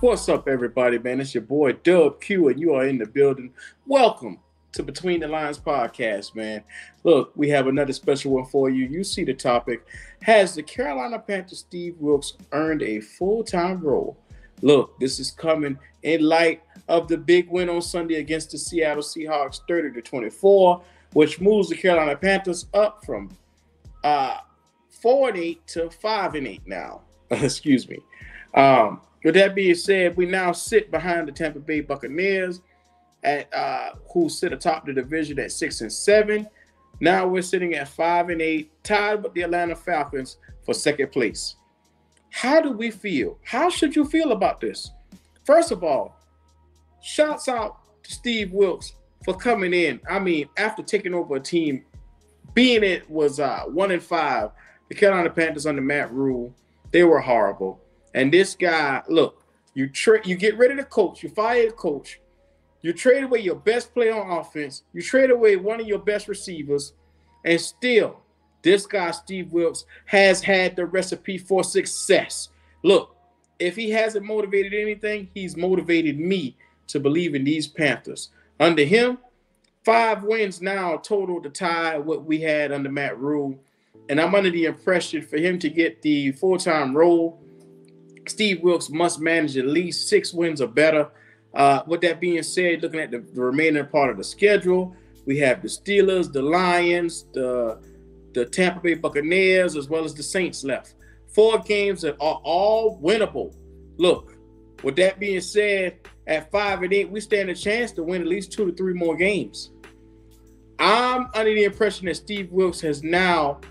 What's up, everybody, man? It's your boy Dub Q, and you are in the building. Welcome to Between the Lines podcast, man. Look, we have another special one for you. You see the topic. Has the Carolina Panthers Steve Wilks earned a full-time role? Look, this is coming in light of the big win on Sunday against the Seattle Seahawks, 30-24, which moves the Carolina Panthers up from 4-8 to 5-8 now. Excuse me. With that being said, we now sit behind the Tampa Bay Buccaneers, who sit atop the division at 6-7. Now we're sitting at 5-8, tied with the Atlanta Falcons for second place. How do we feel? How should you feel about this? First of all, shouts out to Steve Wilks for coming in. I mean, after taking over a team, being it was 1-5, the Carolina Panthers under Matt Rule, they were horrible. And this guy, look, you get rid of the coach, you fire the coach, you trade away your best player on offense, you trade away one of your best receivers, and still, this guy, Steve Wilks, has had the recipe for success. Look, if he hasn't motivated anything, he's motivated me to believe in these Panthers. Under him, 5 wins now total to tie what we had under Matt Rule. And I'm under the impression for him to get the full-time role, Steve Wilks must manage at least 6 wins or better. With that being said, looking at the remaining part of the schedule, we have the Steelers, the Lions, the Tampa Bay Buccaneers, as well as the Saints left. 4 games that are all winnable. Look, with that being said, at 5-8, we stand a chance to win at least 2 to 3 more games. I'm under the impression that Steve Wilks has now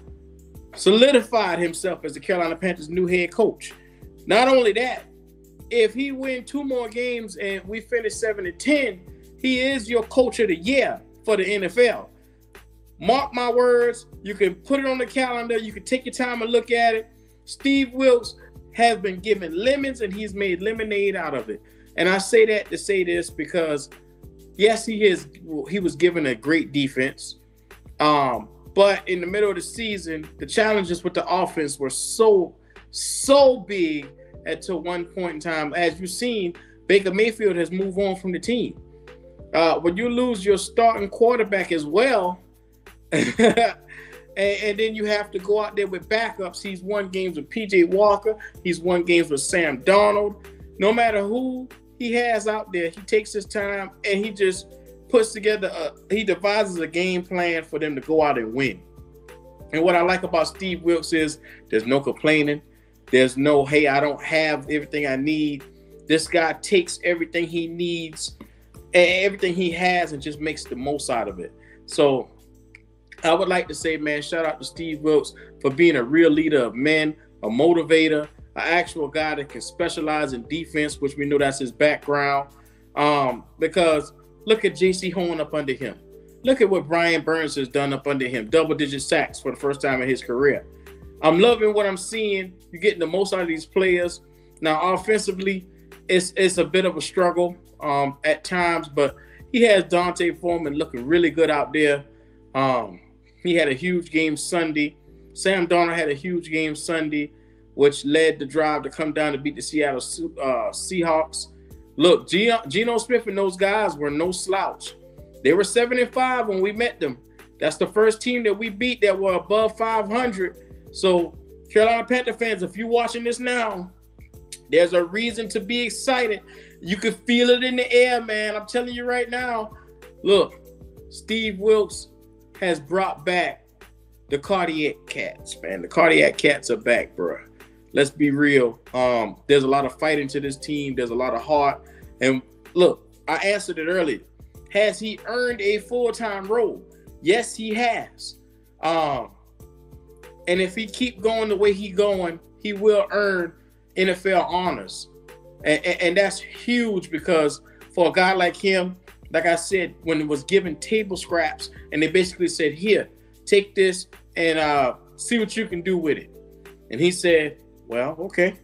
solidified himself as the Carolina Panthers' new head coach. Not only that, if he wins 2 more games and we finish 7-10, he is your coach of the year for the NFL. Mark my words. You can put it on the calendar. You can take your time and look at it. Steve Wilks has been given lemons and he's made lemonade out of it. And I say that to say this because, yes, he was given a great defense. But in the middle of the season, the challenges with the offense were so big until one point in time. As you've seen, Baker Mayfield has moved on from the team. When you lose your starting quarterback as well, and then you have to go out there with backups. He's won games with P.J. Walker. He's won games with Sam Darnold. No matter who he has out there, he takes his time and he just puts together, he devises a game plan for them to go out and win. And what I like about Steve Wilks is there's no complaining. There's no, hey, I don't have everything I need. This guy takes everything he needs and everything he has and just makes the most out of it. So I would like to say, man, shout out to Steve Wilks for being a real leader of men, a motivator, an actual guy that can specialize in defense, which we know that's his background. Because look at J.C. Horn up under him. Look at what Brian Burns has done up under him. Double-digit sacks for the first time in his career. I'm loving what I'm seeing. You're getting the most out of these players. Now, offensively, it's a bit of a struggle at times, but he has Dante Foreman looking really good out there. He had a huge game Sunday. Sam Darnold had a huge game Sunday, which led the drive to come down to beat the Seattle Seahawks. Look, Geno Smith and those guys were no slouch. They were 7-5 when we met them. That's the first team that we beat that were above 500. So, Carolina Panther fans, if you're watching this now, there's a reason to be excited. You can feel it in the air, man. I'm telling you right now. Look, Steve Wilks has brought back the cardiac cats, man. The cardiac cats are back, bro. Let's be real. There's a lot of fighting to this team. There's a lot of heart. And look, I answered it earlier. Has he earned a full-time role? Yes, he has. And if he keep going the way he's going, he will earn NFL honors. And that's huge because for a guy like him, like I said, when it was given table scraps and they basically said, here, take this and see what you can do with it. And he said, well, okay.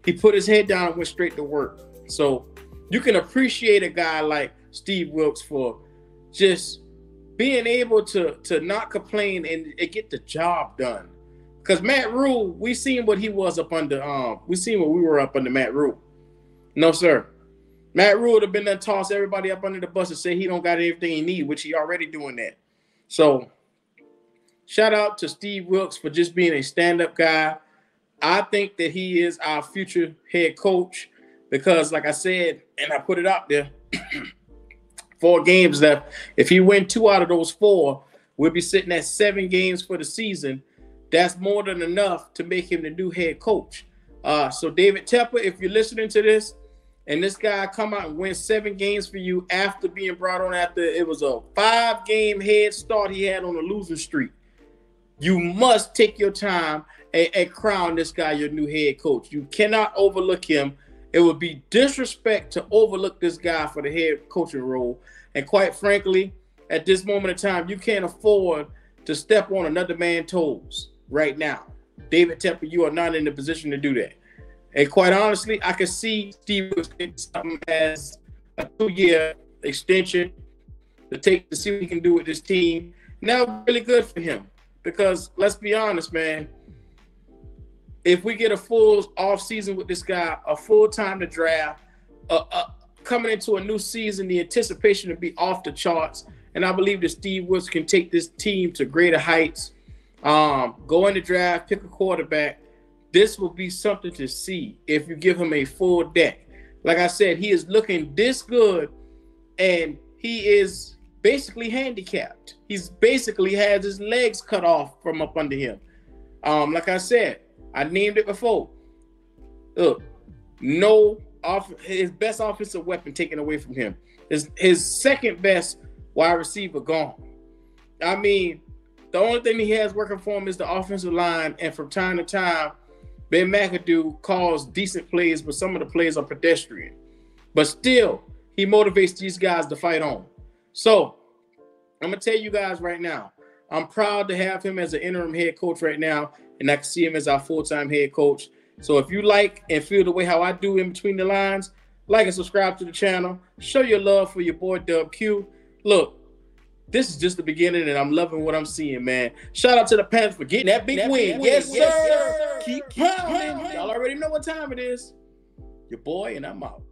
He put his head down and went straight to work. So you can appreciate a guy like Steve Wilks for just being able to not complain and get the job done. Because Matt Rule, we seen what he was up under. We seen what we were up under Matt Rule. No, sir. Matt Rule would have been there to toss everybody up under the bus and say he don't got everything he need, which he already doing that. So shout out to Steve Wilks for just being a stand-up guy. I think that he is our future head coach because, like I said, and I put it out there, 4 games left. If he win 2 out of those 4, we'll be sitting at 7 games for the season. That's more than enough to make him the new head coach. So David Tepper, if you're listening to this, and this guy come out and win 7 games for you after being brought on after it was a 5-game head start he had on a losing streak, you must take your time and crown this guy your new head coach. You cannot overlook him. It would be disrespect to overlook this guy for the head coaching role. And quite frankly, at this moment in time, you can't afford to step on another man's toes right now. David Tepper, you are not in the position to do that. And quite honestly, I can see Steve getting something as a 2-year extension to see what he can do with this team. Now, really good for him because let's be honest, man. If we get a full off season with this guy, a full time to draft, coming into a new season, the anticipation to be off the charts. And I believe that Steve Wilks can take this team to greater heights. Go in the draft, pick a quarterback. This will be something to see if you give him a full deck. Like I said, he is looking this good, and he is basically handicapped. He's basically has his legs cut off from up under him. Like I said, I named it before. Look, his best offensive weapon taken away from him. His second best wide receiver gone. I mean, the only thing he has working for him is the offensive line, and from time to time, Ben McAdoo calls decent plays, but some of the plays are pedestrian. But still, he motivates these guys to fight on. So, I'm going to tell you guys right now, I'm proud to have him as an interim head coach right now, and I can see him as our full-time head coach. So if you like and feel the way how I do in between the lines, like and subscribe to the channel. Show your love for your boy Dub Q. Look, this is just the beginning, and I'm loving what I'm seeing, man. Shout out to the Panthers for getting that big win. Yes, sir. Keep pounding. Y'all already know what time it is. Your boy, and I'm out.